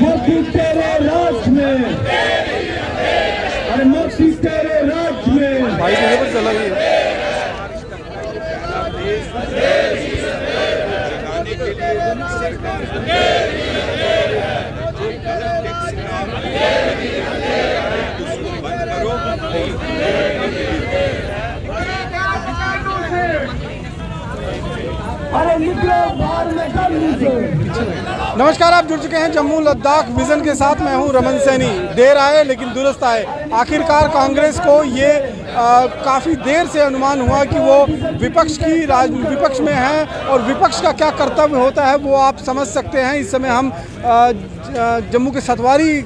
मोदी तेरे राज में, अरे मोदी तेरे राज में भाई पर चला गया। अरे निकलो बाहर में कर नमस्कार, आप जुड़ चुके हैं जम्मू लद्दाख विजन के साथ। मैं हूं रमन सैनी। देर आए लेकिन दुरुस्त आए। आखिरकार कांग्रेस को ये काफ़ी देर से अनुमान हुआ कि वो विपक्ष में है और विपक्ष का क्या कर्तव्य होता है वो आप समझ सकते हैं। इस समय हम जम्मू के सतवारी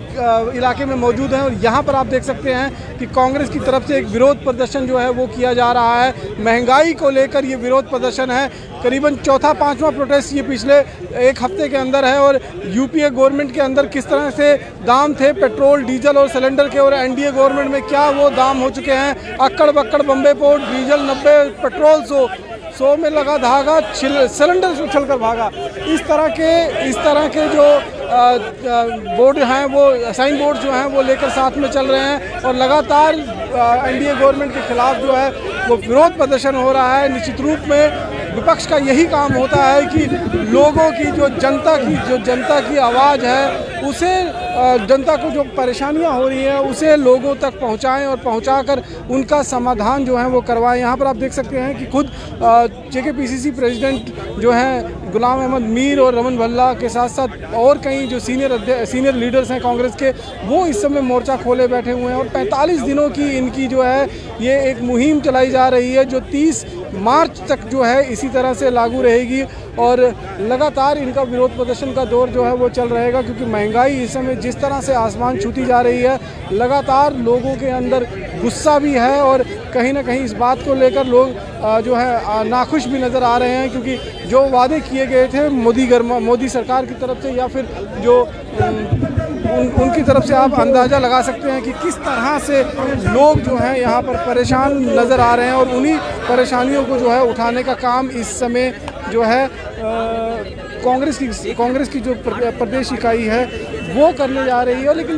इलाके में मौजूद हैं और यहाँ पर आप देख सकते हैं कि कांग्रेस की तरफ से एक विरोध प्रदर्शन जो है वो किया जा रहा है। महंगाई को लेकर ये विरोध प्रदर्शन है। करीबन चौथा पांचवा प्रोटेस्ट ये पिछले एक हफ्ते के अंदर है और यूपीए गवर्नमेंट के अंदर किस तरह से दाम थे पेट्रोल डीजल और सिलेंडर के, और एनडीए गवर्नमेंट में क्या वो दाम हो चुके हैं। अक्कड़ बक्कड़ बम्बे पोर्ट, डीजल 90, पेट्रोल 100 में लगा धागा, सिलेंडर उछल कर भागा। इस तरह के जो बोर्ड हैं वो साइन बोर्ड जो हैं वो लेकर साथ में चल रहे हैं और लगातार एनडीए गवर्नमेंट के खिलाफ जो है वो विरोध प्रदर्शन हो रहा है। निश्चित रूप में विपक्ष का यही काम होता है कि लोगों की जो जनता की आवाज़ है उसे, जनता को जो परेशानियां हो रही हैं उसे लोगों तक पहुंचाएं और पहुंचाकर उनका समाधान जो है वो करवाएं। यहाँ पर आप देख सकते हैं कि खुद जेकेपीसीसी प्रेसिडेंट जो हैं गुलाम अहमद मीर और रमन भल्ला के साथ साथ और कई जो सीनियर लीडर्स हैं कांग्रेस के, वो इस समय मोर्चा खोले बैठे हुए हैं और 45 दिनों की इनकी जो है ये एक मुहिम चलाई जा रही है जो 30 मार्च तक जो है इसी तरह से लागू रहेगी और लगातार इनका विरोध प्रदर्शन का दौर जो है वो चल रहेगा। क्योंकि महंगाई इस समय जिस तरह से आसमान छूती जा रही है, लगातार लोगों के अंदर गुस्सा भी है और कहीं ना कहीं इस बात को लेकर लोग जो है नाखुश भी नज़र आ रहे हैं। क्योंकि जो वादे किए गए थे मोदी सरकार की तरफ से या फिर जो उनकी तरफ से, आप अंदाज़ा लगा सकते हैं कि किस तरह से लोग जो हैं यहाँ पर परेशान नज़र आ रहे हैं और उन्हीं परेशानियों को जो है उठाने का काम इस समय जो है कांग्रेस की जो प्रदेश इकाई है वो करने जा रही है। लेकिन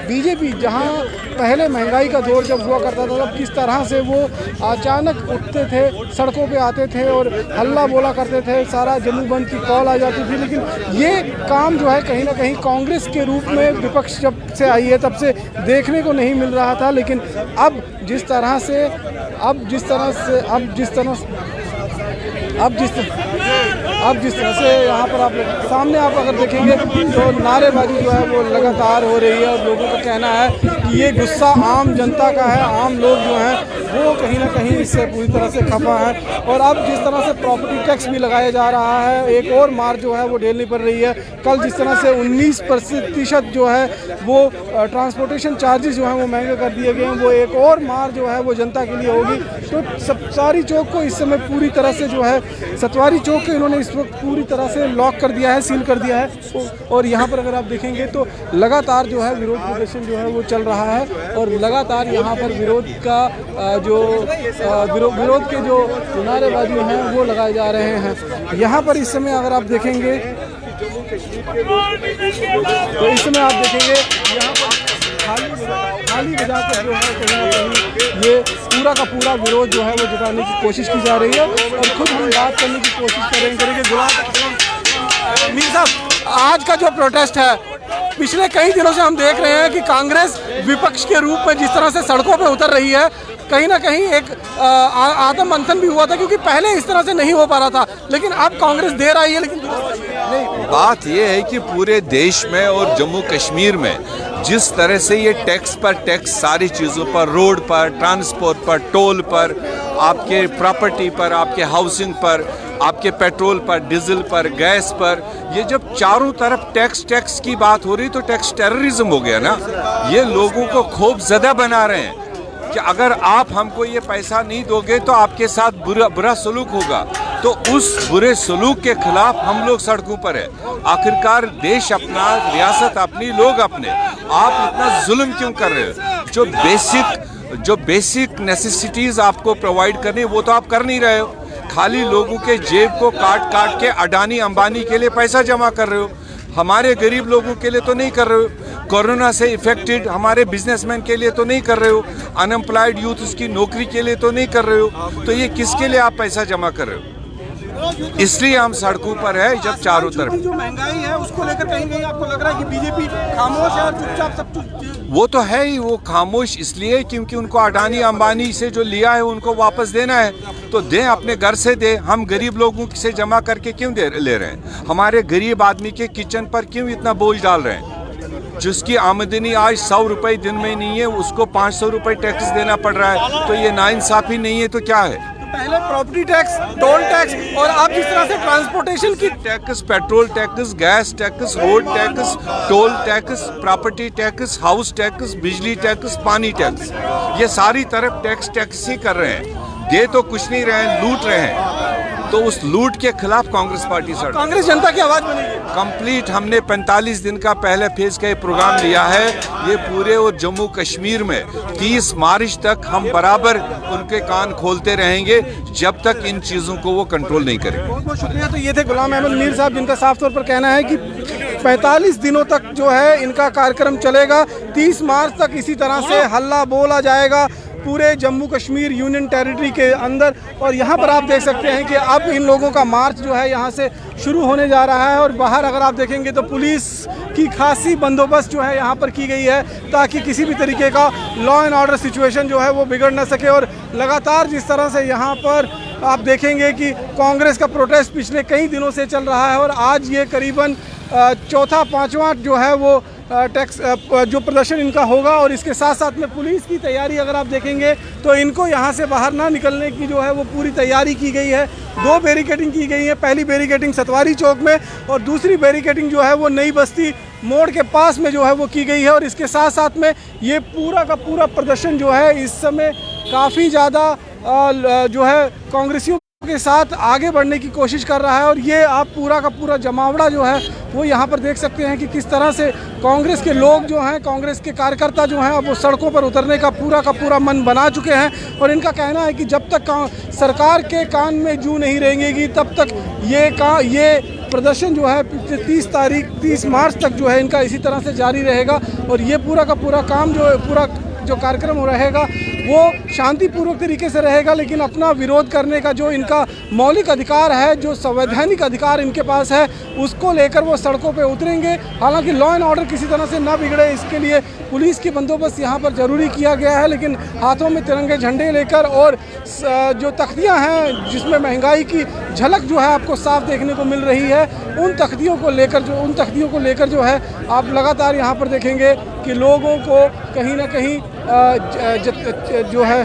बीजेपी जहां पहले महंगाई का दौर जब हुआ करता था तब किस तरह से वो अचानक उठते थे, सड़कों पे आते थे और हल्ला बोला करते थे, सारा जम्मू बंद की कॉल आ जाती थी। लेकिन ये काम जो है कहीं ना कहीं कांग्रेस के रूप में विपक्ष जब से आई है तब से देखने को नहीं मिल रहा था। लेकिन अब जिस तरह से यहाँ पर आप सामने आप अगर देखेंगे तो नारेबाजी जो है वो लगातार हो रही है और लोगों का कहना है कि ये गुस्सा आम जनता का है। आम लोग जो हैं वो कहीं ना कहीं इससे पूरी तरह से खफा है और अब जिस तरह से प्रॉपर्टी टैक्स भी लगाया जा रहा है, एक और मार जो है वो झेलनी पड़ रही है। कल जिस तरह से 19% जो है वो ट्रांसपोर्टेशन चार्जेस जो हैं वो महंगे कर दिए गए हैं, वो एक और मार जो है वो जनता के लिए होगी। तो सतवारी चौक को इस समय पूरी तरह से जो है सतवारी चौक को इन्होंने इस वक्त पूरी तरह से लॉक कर दिया है, सील कर दिया है और यहाँ पर अगर आप देखेंगे तो लगातार जो है विरोध प्रदर्शन जो है वो चल रहा है और लगातार यहाँ पर विरोध के जो नारेबाजी हैं वो लगाए जा रहे हैं। यहाँ पर इस समय अगर आप देखेंगे तो इस समय आप देखेंगे यहाँ पर खाली बजाकर जो है कहीं ना कहीं ये पूरा का पूरा विरोध जो है वो जताने की कोशिश की जा रही है और खुद हम बात करने की कोशिश करेंगे। गुलाम मीर साहब, आज का जो प्रोटेस्ट है, पिछले कई दिनों से हम देख रहे हैं कि कांग्रेस विपक्ष के रूप में जिस तरह से सड़कों पे उतर रही है, कहीं ना कहीं एक आत्म मंथन भी हुआ था क्योंकि पहले इस तरह से नहीं हो पा रहा था। लेकिन अब कांग्रेस देर आई है लेकिन नहीं, बात यह है कि पूरे देश में और जम्मू कश्मीर में जिस तरह से ये टैक्स पर टैक्स सारी चीज़ों पर, रोड पर, ट्रांसपोर्ट पर, टोल पर, आपके प्रॉपर्टी पर, आपके हाउसिंग पर, आपके पेट्रोल पर, डीजल पर, गैस पर, ये जब चारों तरफ टैक्स की बात हो रही तो टैक्स टेररिज्म हो गया ना। ये लोगों को खौफजदा बना रहे हैं कि अगर आप हमको ये पैसा नहीं दोगे तो आपके साथ बुरा सलूक होगा। तो उस बुरे सलूक के खिलाफ हम लोग सड़कों पर है। आखिरकार देश अपना, रियासत अपनी, लोग अपने, आप इतना जुल्म क्यों कर रहे हो? जो बेसिक नेसेसिटीज आपको प्रोवाइड करनी वो तो आप कर नहीं रहे हो। खाली लोगों के जेब को काट के अडानी अंबानी के लिए पैसा जमा कर रहे हो। हमारे गरीब लोगों के लिए तो नहीं कर रहे हो, कोरोना से इफेक्टेड हमारे बिजनेसमैन के लिए तो नहीं कर रहे हो, अनएम्प्लॉयड यूथ उसकी नौकरी के लिए तो नहीं कर रहे हो, तो ये किसके लिए आप पैसा जमा कर रहे हो? इसलिए हम सड़कों पर है। जब चारों तरफ जो महंगाई है उसको लेकर कहीं कहीं आपको लग रहा है कि बीजेपी खामोश है और चुपचाप सब कुछ? वो तो है ही, वो खामोश इसलिए क्योंकि उनको अडानी अंबानी से जो लिया है उनको वापस देना है, तो दें, अपने घर से दे। हम गरीब लोगों से जमा करके क्यों ले रहे हैं? हमारे गरीब आदमी के किचन पर क्यों इतना बोझ डाल रहे हैं? जिसकी आमदनी आज 100 रुपये दिन में नहीं है उसको 500 रुपये टैक्स देना पड़ रहा है, तो ये नाइंसाफी नहीं है तो क्या है? पहले प्रॉपर्टी टैक्स, टोल टैक्स और अब जिस तरह से ट्रांसपोर्टेशन की tax, petrol tax, gas tax, road tax, toll tax, property tax, house tax, बिजली टैक्स, पानी टैक्स, ये सारी तरफ टैक्स ही कर रहे हैं, दे तो कुछ नहीं रहे हैं, लूट रहे हैं। तो उस लूट के खिलाफ कांग्रेस पार्टी सर, कांग्रेस जनता की आवाज बनेगी कंप्लीट। हमने 45 दिन का पहले फेज का प्रोग्राम लिया है। ये पूरे और जम्मू कश्मीर में 30 मार्च तक हम बराबर उनके कान खोलते रहेंगे जब तक इन चीज़ों को वो कंट्रोल नहीं करेंगे। बहुत बहुत शुक्रिया। तो ये थे गुलाम अहमद मीर साहब, जिनका साफ तौर पर कहना है कि 45 दिनों तक जो है इनका कार्यक्रम चलेगा। 30 मार्च तक इसी तरह से हल्ला बोला जाएगा पूरे जम्मू कश्मीर यूनियन टेरिटरी के अंदर। और यहाँ पर आप देख सकते हैं कि अब इन लोगों का मार्च जो है यहाँ से शुरू होने जा रहा है। और बाहर अगर आप देखेंगे तो पुलिस की खासी बंदोबस्त जो है यहाँ पर की गई है, ताकि किसी भी तरीके का लॉ एंड ऑर्डर सिचुएशन जो है वो बिगड़ ना सके। और लगातार जिस तरह से यहाँ पर आप देखेंगे कि कांग्रेस का प्रोटेस्ट पिछले कई दिनों से चल रहा है और आज ये करीबन चौथा पांचवा जो है वो टैक्स जो प्रदर्शन इनका होगा। और इसके साथ साथ में पुलिस की तैयारी अगर आप देखेंगे तो इनको यहाँ से बाहर ना निकलने की जो है वो पूरी तैयारी की गई है। 2 बैरिकेडिंग की गई है। पहली बैरिकेडिंग सतवारी चौक में और दूसरी बैरिकेडिंग जो है वो नई बस्ती मोड़ के पास में जो है वो की गई है। और इसके साथ साथ में ये पूरा का पूरा प्रदर्शन जो है इस समय काफ़ी ज़्यादा जो है कांग्रेसियों के साथ आगे बढ़ने की कोशिश कर रहा है। और ये आप पूरा का पूरा जमावड़ा जो है वो यहाँ पर देख सकते हैं कि किस तरह से कांग्रेस के लोग जो हैं, कांग्रेस के कार्यकर्ता जो हैं, अब वो सड़कों पर उतरने का पूरा मन बना चुके हैं। और इनका कहना है कि जब तक सरकार के कान में जू नहीं रेंगेगी तब तक ये प्रदर्शन जो है 30 मार्च तक जो है इनका इसी तरह से जारी रहेगा। और ये पूरा का पूरा काम जो कार्यक्रम रहेगा वो शांतिपूर्वक तरीके से रहेगा, लेकिन अपना विरोध करने का जो इनका मौलिक अधिकार है, जो संवैधानिक अधिकार इनके पास है, उसको लेकर वो सड़कों पे उतरेंगे। हालांकि लॉ एंड ऑर्डर किसी तरह से ना बिगड़े इसके लिए पुलिस की बंदोबस्त यहाँ पर ज़रूरी किया गया है, लेकिन हाथों में तिरंगे झंडे लेकर और जो तख्तियाँ हैं जिसमें महंगाई की झलक जो है आपको साफ देखने को मिल रही है, उन तख्तियों को लेकर जो है आप लगातार यहाँ पर देखेंगे कि लोगों को कहीं ना कहीं जो है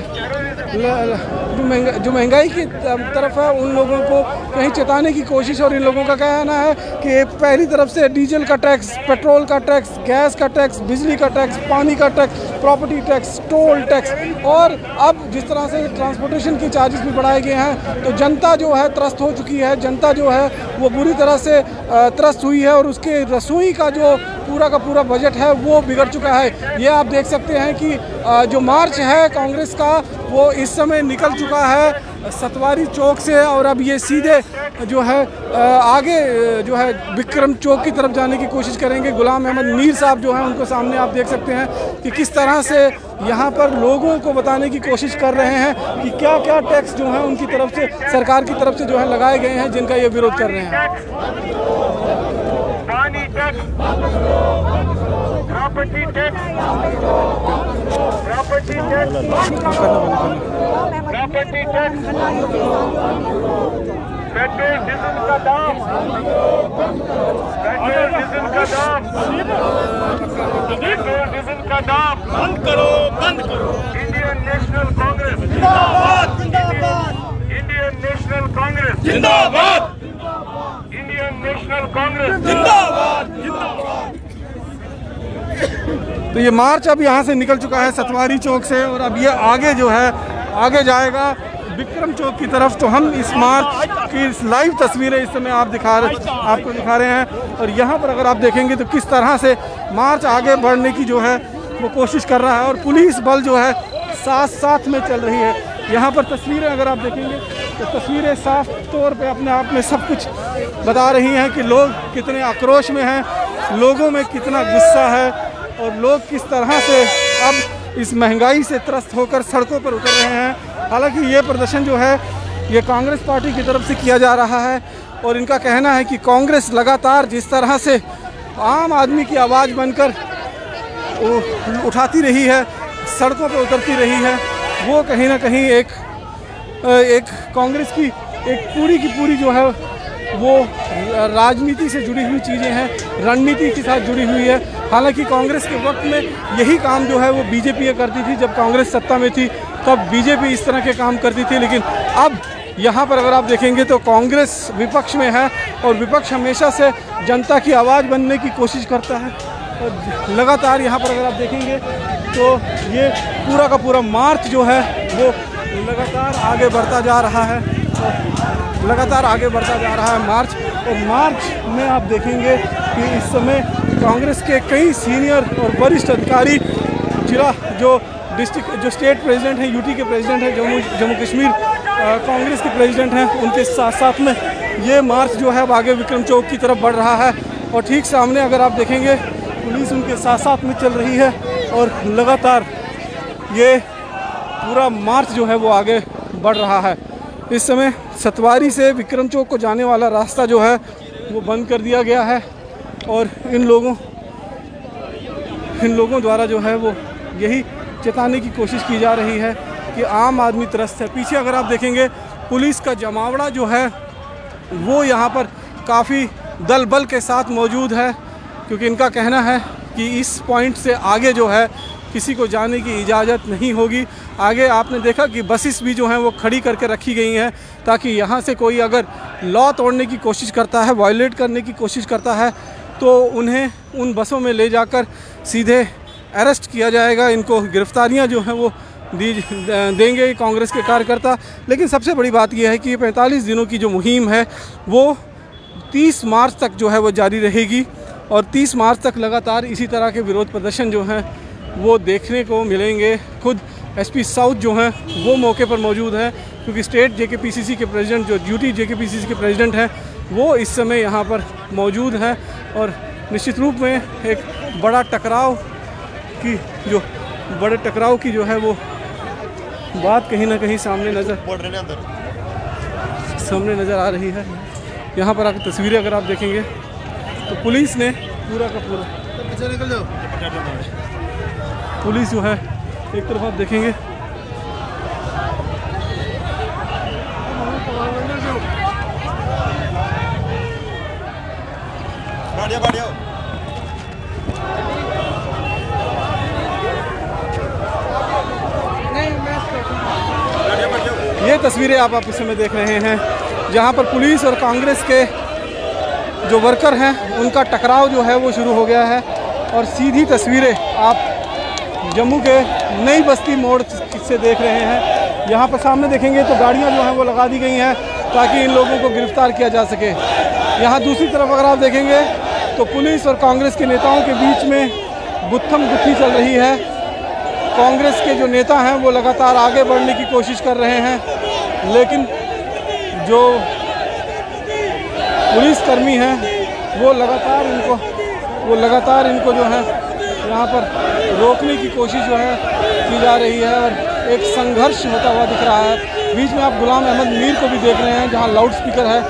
जो महंगाई की तरफ है उन लोगों को कहीं चेताने की कोशिश। और इन लोगों का कहना है कि पहली तरफ से डीजल का टैक्स, पेट्रोल का टैक्स, गैस का टैक्स, बिजली का टैक्स, पानी का tax, property tax, toll tax, और अब जिस तरह से ट्रांसपोर्टेशन की चार्जेस भी बढ़ाए गए हैं, तो जनता जो है त्रस्त हो चुकी है। जनता जो है वो बुरी तरह से त्रस्त हुई है और उसके रसोई का जो पूरा का पूरा बजट है वो बिगड़ चुका है। ये आप देख सकते हैं कि जो मार्च है कांग्रेस का वो इस समय निकल चुका है सतवारी चौक से, और अब ये सीधे जो है आगे जो है विक्रम चौक की तरफ जाने की कोशिश करेंगे। गुलाम अहमद मीर साहब जो हैं उनको सामने आप देख सकते हैं कि किस तरह से यहाँ पर लोगों को बताने की कोशिश कर रहे हैं कि क्या क्या टैक्स जो हैं उनकी तरफ से, सरकार की तरफ से जो है लगाए गए हैं, जिनका ये विरोध कर रहे हैं। पानी tax, property tax, petrol diesel का दाम, बंद करो। इंडियन नेशनल कांग्रेस जिंदाबाद, इंडियन नेशनल कांग्रेस जिंदाबाद, इंडियन नेशनल कांग्रेस जिंदाबाद। तो ये मार्च अब यहाँ से निकल चुका है सतवारी चौक से और अब ये आगे जो है आगे जाएगा विक्रम चौक की तरफ। तो हम इस मार्च की लाइव तस्वीरें इस समय आपको दिखा रहे हैं। और यहाँ पर अगर आप देखेंगे तो किस तरह से मार्च आगे बढ़ने की जो है वो कोशिश कर रहा है और पुलिस बल जो है साथ में चल रही है। यहाँ पर तस्वीरें अगर आप देखेंगे तो तस्वीरें साफ तौर पे अपने आप में सब कुछ बता रही हैं कि लोग कितने आक्रोश में हैं, लोगों में कितना गुस्सा है और लोग किस तरह से अब इस महंगाई से त्रस्त होकर सड़कों पर उतर रहे हैं। हालांकि ये प्रदर्शन जो है ये कांग्रेस पार्टी की तरफ से किया जा रहा है और इनका कहना है कि कांग्रेस लगातार जिस तरह से आम आदमी की आवाज़ बनकर उठाती रही है, सड़कों पर उतरती रही है, वो कहीं ना कहीं एक कांग्रेस की एक पूरी की पूरी जो है वो राजनीति से जुड़ी हुई चीज़ें हैं, रणनीति के साथ जुड़ी हुई है। हालांकि कांग्रेस के वक्त में यही काम जो है वो बीजेपी करती थी, जब कांग्रेस सत्ता में थी तब बीजेपी इस तरह के काम करती थी। लेकिन अब यहाँ पर अगर आप देखेंगे तो कांग्रेस विपक्ष में है और विपक्ष हमेशा से जनता की आवाज़ बनने की कोशिश करता है और लगातार यहाँ पर अगर आप देखेंगे तो ये पूरा का पूरा मार्च जो है वो लगातार आगे बढ़ता जा रहा है, लगातार आगे बढ़ता जा रहा है मार्च। और मार्च में आप देखेंगे कि इस समय कांग्रेस के कई सीनियर और वरिष्ठ अधिकारी जिला जो डिस्ट्रिक्ट जो स्टेट प्रेसिडेंट हैं, यूटी के प्रेसिडेंट हैं, जम्मू कश्मीर कांग्रेस के प्रेसिडेंट हैं, उनके साथ साथ में ये मार्च जो है अब आगे विक्रम चौक की तरफ बढ़ रहा है। और ठीक सामने अगर आप देखेंगे पुलिस उनके साथ साथ में चल रही है और लगातार ये पूरा मार्च जो है वो आगे बढ़ रहा है। इस समय सतवारी से विक्रम चौक को जाने वाला रास्ता जो है वो बंद कर दिया गया है और इन लोगों द्वारा जो है वो यही चेताने की कोशिश की जा रही है कि आम आदमी त्रस्त है। पीछे अगर आप देखेंगे पुलिस का जमावड़ा जो है वो यहाँ पर काफ़ी दल बल के साथ मौजूद है, क्योंकि इनका कहना है कि इस पॉइंट से आगे जो है किसी को जाने की इजाज़त नहीं होगी। आगे आपने देखा कि बसेस भी जो हैं वो खड़ी करके रखी गई हैं ताकि यहाँ से कोई अगर लॉ तोड़ने की कोशिश करता है, वायलेट करने की कोशिश करता है तो उन्हें उन बसों में ले जाकर सीधे अरेस्ट किया जाएगा। इनको गिरफ्तारियां जो हैं वो देंगे कांग्रेस के कार्यकर्ता। लेकिन सबसे बड़ी बात यह है कि 45 दिनों की जो मुहिम है वो 30 मार्च तक जो है वो जारी रहेगी और 30 मार्च तक लगातार इसी तरह के विरोध प्रदर्शन जो हैं वो देखने को मिलेंगे। खुद एसपी साउथ जो हैं वो मौके पर मौजूद हैं, क्योंकि स्टेट जेकेपीसीसी के प्रेसिडेंट जो ड्यूटी जेकेपीसीसी के प्रेसिडेंट हैं वो इस समय यहाँ पर मौजूद हैं और निश्चित रूप में एक बड़ा टकराव की जो है वो बात कहीं ना कहीं सामने नज़र आ रही है। यहाँ पर आप तस्वीरें अगर आप देखेंगे तो पुलिस ने पूरा का पूरा पुलिस जो है एक तरफ आप देखेंगे ये तस्वीरें आप इस समय देख रहे हैं जहां पर पुलिस और कांग्रेस के जो वर्कर हैं उनका टकराव जो है वो शुरू हो गया है। और सीधी तस्वीरें आप जम्मू के नई बस्ती मोड़ से देख रहे हैं। यहाँ पर सामने देखेंगे तो गाड़ियाँ जो हैं वो लगा दी गई हैं ताकि इन लोगों को गिरफ्तार किया जा सके। यहाँ दूसरी तरफ अगर आप देखेंगे तो पुलिस और कांग्रेस के नेताओं के बीच में गुत्थम गुत्थी चल रही है। कांग्रेस के जो नेता हैं वो लगातार आगे बढ़ने की कोशिश कर रहे हैं, लेकिन जो पुलिसकर्मी हैं वो लगातार इनको जो है यहाँ पर रोकने की कोशिश जो है की जा रही है और एक संघर्ष होता हुआ दिख रहा है। बीच में आप गुलाम अहमद मीर को भी देख रहे हैं जहाँ लाउड स्पीकर है,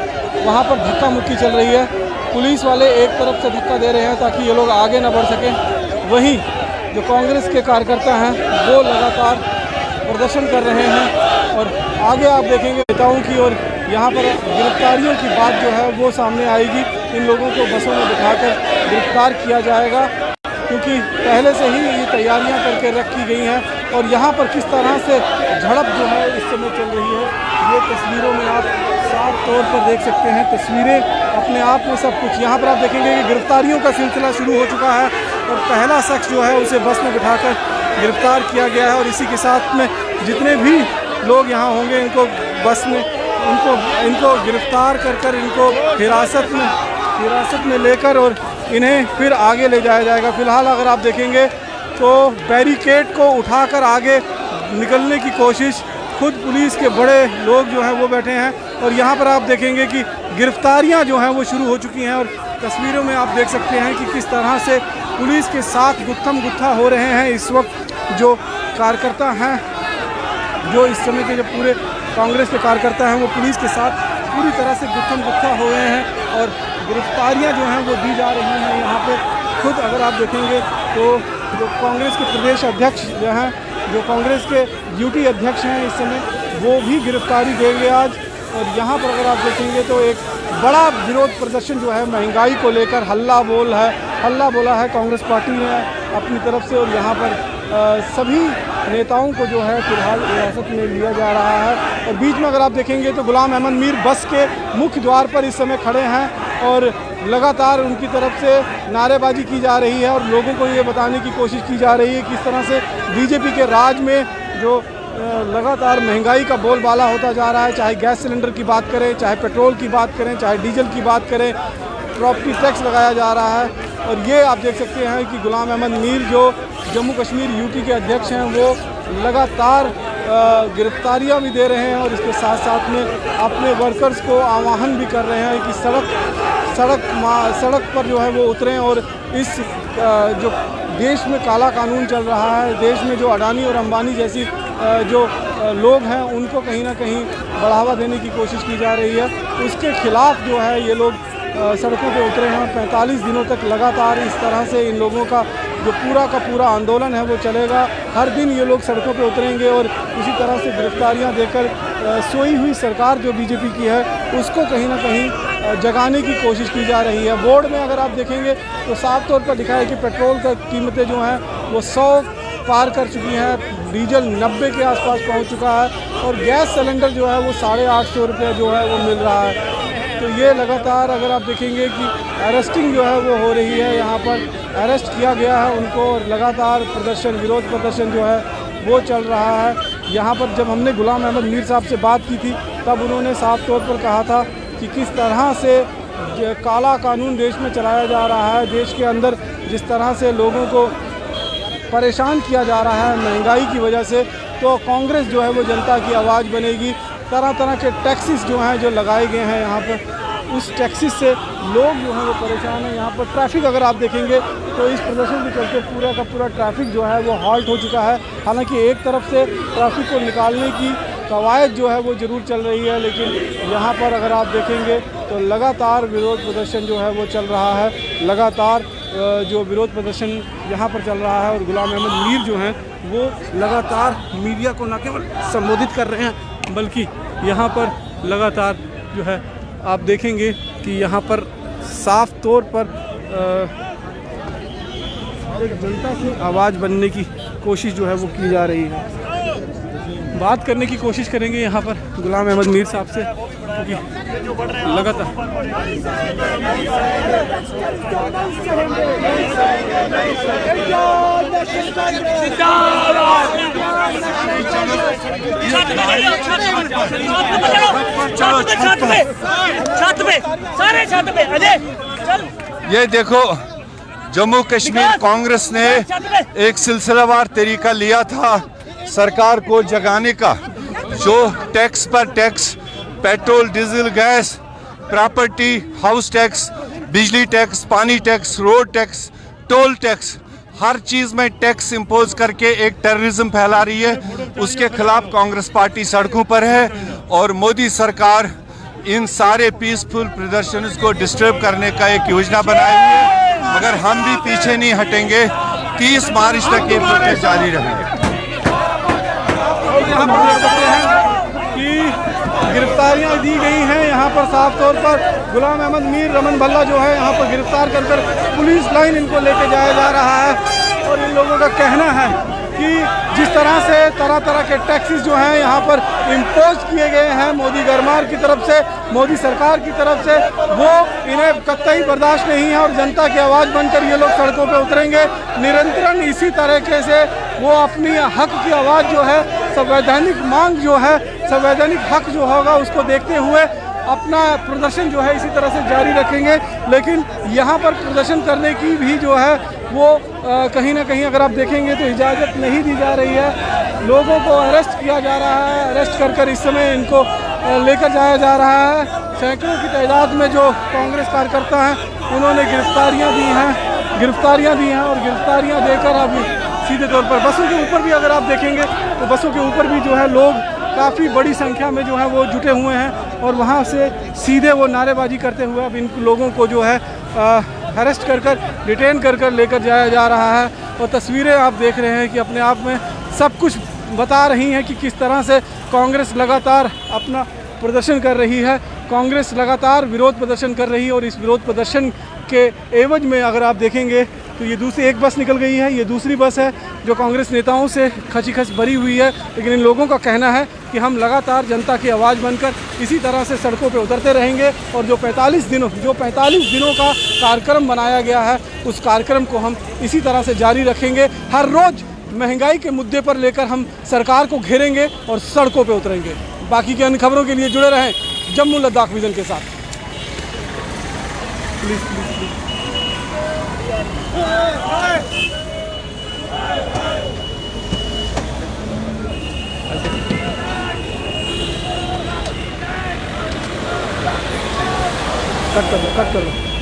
वहाँ पर धक्का मुक्की चल रही है। पुलिस वाले एक तरफ से धक्का दे रहे हैं ताकि ये लोग आगे ना बढ़ सकें, वहीं जो कांग्रेस के कार्यकर्ता हैं वो लगातार प्रदर्शन कर रहे हैं। और आगे आप देखेंगे नेताओं की और यहाँ पर गिरफ्तारियों की बात जो है वो सामने आएगी। इन लोगों को बसों में बिठाकर गिरफ्तार किया जाएगा, क्योंकि पहले से ही ये तैयारियां करके रखी गई हैं। और यहाँ पर किस तरह से झड़प जो है इस समय चल रही है ये तस्वीरों में आप साफ तौर पर देख सकते हैं। तस्वीरें अपने आप में सब कुछ। यहाँ पर आप देखेंगे कि गिरफ्तारियों का सिलसिला शुरू हो चुका है और पहला शख्स जो है उसे बस में बिठाकर गिरफ्तार किया गया है। और इसी के साथ में जितने भी लोग यहाँ होंगे इनको बस में इनको गिरफ्तार कर इनको हिरासत में लेकर और इन्हें फिर आगे ले जाया जाएगा। फ़िलहाल अगर आप देखेंगे तो बैरिकेड को उठाकर आगे निकलने की कोशिश खुद पुलिस के बड़े लोग जो हैं वो बैठे हैं। और यहाँ पर आप देखेंगे कि गिरफ्तारियाँ जो हैं वो शुरू हो चुकी हैं और तस्वीरों में आप देख सकते हैं कि किस तरह से पुलिस के साथ गुत्थम गुत्था हो रहे हैं इस वक्त जो कार्यकर्ता हैं, जो इस समय के जो पूरे कांग्रेस के कार्यकर्ता हैं वो पुलिस के साथ पूरी तरह से गुत्थम गुत्था हो रहे हैं और गिरफ्तारियां जो हैं वो दी जा रही हैं। यहाँ पे खुद अगर आप देखेंगे तो जो कांग्रेस के प्रदेश अध्यक्ष जो हैं, जो कांग्रेस के ड्यूटी अध्यक्ष हैं इस समय, वो भी गिरफ्तारी देंगे आज। और यहाँ पर अगर आप देखेंगे तो एक बड़ा विरोध प्रदर्शन जो है महंगाई को लेकर हल्ला बोला है कांग्रेस पार्टी ने अपनी तरफ से। और यहाँ पर सभी नेताओं को जो है फिलहाल हिरासत में लिया जा रहा है। और बीच में अगर आप देखेंगे तो गुलाम अहमद मीर बस के मुख्य द्वार पर इस समय खड़े हैं और लगातार उनकी तरफ से नारेबाजी की जा रही है और लोगों को ये बताने की कोशिश की जा रही है कि किस तरह से बीजेपी के राज में जो लगातार महंगाई का बोलबाला होता जा रहा है, चाहे गैस सिलेंडर की बात करें, चाहे पेट्रोल की बात करें, चाहे डीजल की बात करें, प्रॉपर्टी टैक्स लगाया जा रहा है। और ये आप देख सकते हैं कि गुलाम अहमद मीर जो जम्मू कश्मीर यूटी के अध्यक्ष हैं वो लगातार गिरफ्तारियां भी दे रहे हैं और इसके साथ साथ में अपने वर्कर्स को आह्वान भी कर रहे हैं कि सड़क पर जो है वो उतरें। और इस जो देश में काला कानून चल रहा है, देश में जो अडानी और अंबानी जैसी जो लोग हैं उनको कहीं ना कहीं बढ़ावा देने की कोशिश की जा रही है, उसके खिलाफ जो है ये लोग सड़कों पे उतरे हैं। 45 दिनों तक लगातार इस तरह से इन लोगों का जो पूरा का पूरा आंदोलन है वो चलेगा। हर दिन ये लोग सड़कों पे उतरेंगे और इसी तरह से गिरफ्तारियां देकर सोई हुई सरकार जो बीजेपी की है उसको कहीं ना कहीं जगाने की कोशिश की जा रही है। बोर्ड में अगर आप देखेंगे तो साफ तौर पर लिखा है कि पेट्रोल की कीमतें जो हैं वो 100 पार कर चुकी हैं, डीजल 90 के आसपास पहुंच चुका है और गैस सिलेंडर जो है वो 850 रुपये जो है वो मिल रहा है। तो ये लगातार अगर आप देखेंगे कि अरेस्टिंग जो है वो हो रही है, यहाँ पर अरेस्ट किया गया है उनको और लगातार विरोध प्रदर्शन जो है वो चल रहा है। यहाँ पर जब हमने गुलाम अहमद मीर साहब से बात की थी तब उन्होंने साफ तौर पर कहा था कि किस तरह से काला कानून देश में चलाया जा रहा है, देश के अंदर जिस तरह से लोगों को परेशान किया जा रहा है महंगाई की वजह से, तो कांग्रेस जो है वो जनता की आवाज़ बनेगी। तरह तरह के टैक्सेस जो हैं जो लगाए गए हैं यहाँ पर, उस टैक्सेस से लोग जो हैं वो परेशान हैं। यहाँ पर ट्रैफिक अगर आप देखेंगे तो इस प्रदर्शन के चलते पूरा का पूरा ट्रैफिक जो है वो हॉल्ट हो चुका है। हालांकि एक तरफ से ट्रैफिक को निकालने की कवायद जो है वो ज़रूर चल रही है, लेकिन यहाँ पर अगर आप देखेंगे तो लगातार विरोध प्रदर्शन जो है वो चल रहा है। लगातार जो विरोध प्रदर्शन यहाँ पर चल रहा है और गुलाम अहमद मीर जो हैं वो लगातार मीडिया को न केवल संबोधित कर रहे हैं बल्कि यहाँ पर लगातार जो है आप देखेंगे कि यहाँ पर साफ तौर पर एक जनता की आवाज़ बनने की कोशिश जो है वो की जा रही है। बात करने की कोशिश करेंगे यहाँ पर गुलाम अहमद मीर साहब से, क्योंकि लगातार ये देखो जम्मू कश्मीर कांग्रेस ने एक सिलसिलावार तरीका लिया था सरकार को जगाने का, जो टैक्स पर tax, petrol diesel gas, property house tax, बिजली टैक्स, पानी tax, road tax, toll tax, हर चीज़ में टैक्स इंपोज करके एक टेररिज्म फैला रही है। उसके खिलाफ कांग्रेस पार्टी सड़कों पर है और मोदी सरकार इन सारे पीसफुल प्रदर्शनों को डिस्टर्ब करने का एक योजना बनाई हुई है। मगर हम भी पीछे नहीं हटेंगे, 30 मार्च तक ये प्रोटेस्ट जारी रहेंगे। यहाँ पर देख सकते हैं कि गिरफ्तारियां दी गई हैं। यहाँ पर साफ तौर पर गुलाम अहमद मीर, रमन भल्ला जो है यहाँ पर गिरफ्तार कर पुलिस लाइन इनको लेके जाया जा रहा है। और इन लोगों का कहना है कि जिस तरह से तरह तरह के टैक्सेस जो हैं यहाँ पर इम्पोज किए गए हैं मोदी गरमार की तरफ से, मोदी सरकार की तरफ से, वो इन्हें कतई बर्दाश्त नहीं है और जनता की आवाज़ बनकर ये लोग सड़कों पे उतरेंगे। निरंतरन इसी तरीके से वो अपनी हक की आवाज़ जो है, संवैधानिक मांग जो है, संवैधानिक हक जो होगा उसको देखते हुए अपना प्रदर्शन जो है इसी तरह से जारी रखेंगे। लेकिन यहाँ पर प्रदर्शन करने की भी जो है वो कहीं ना कहीं अगर आप देखेंगे तो इजाज़त नहीं दी जा रही है। लोगों को अरेस्ट किया जा रहा है, अरेस्ट कर इस समय इनको लेकर जाया जा रहा है। सैकड़ों की तादाद में जो कांग्रेस कार्यकर्ता हैं उन्होंने गिरफ्तारियां दी हैं और गिरफ्तारियां देकर अब सीधे तौर पर बसों के ऊपर भी अगर आप देखेंगे तो बसों के ऊपर भी जो है लोग काफ़ी बड़ी संख्या में जो है वो जुटे हुए हैं और वहाँ से सीधे वो नारेबाजी करते हुए अब इन लोगों को जो है अरेस्ट कर डिटेन कर लेकर जाया जा रहा है। और तस्वीरें आप देख रहे हैं कि अपने आप में सब कुछ बता रही हैं कि किस तरह से कांग्रेस लगातार अपना प्रदर्शन कर रही है। कांग्रेस लगातार विरोध प्रदर्शन कर रही है और इस विरोध प्रदर्शन के एवज में अगर आप देखेंगे तो ये दूसरी एक बस निकल गई है, ये दूसरी बस है जो कांग्रेस नेताओं से खचीखच भरी हुई है। लेकिन इन लोगों का कहना है कि हम लगातार जनता की आवाज़ बनकर इसी तरह से सड़कों पे उतरते रहेंगे और जो 45 दिनों का कार्यक्रम बनाया गया है उस कार्यक्रम को हम इसी तरह से जारी रखेंगे। हर रोज़ महंगाई के मुद्दे पर लेकर हम सरकार को घेरेंगे और सड़कों पे उतरेंगे। बाकी की अन्य खबरों के लिए जुड़े रहें जम्मू लद्दाख विज़न के साथ। प्लीज़ प्लीज़ प्लीज़ कट कर लो।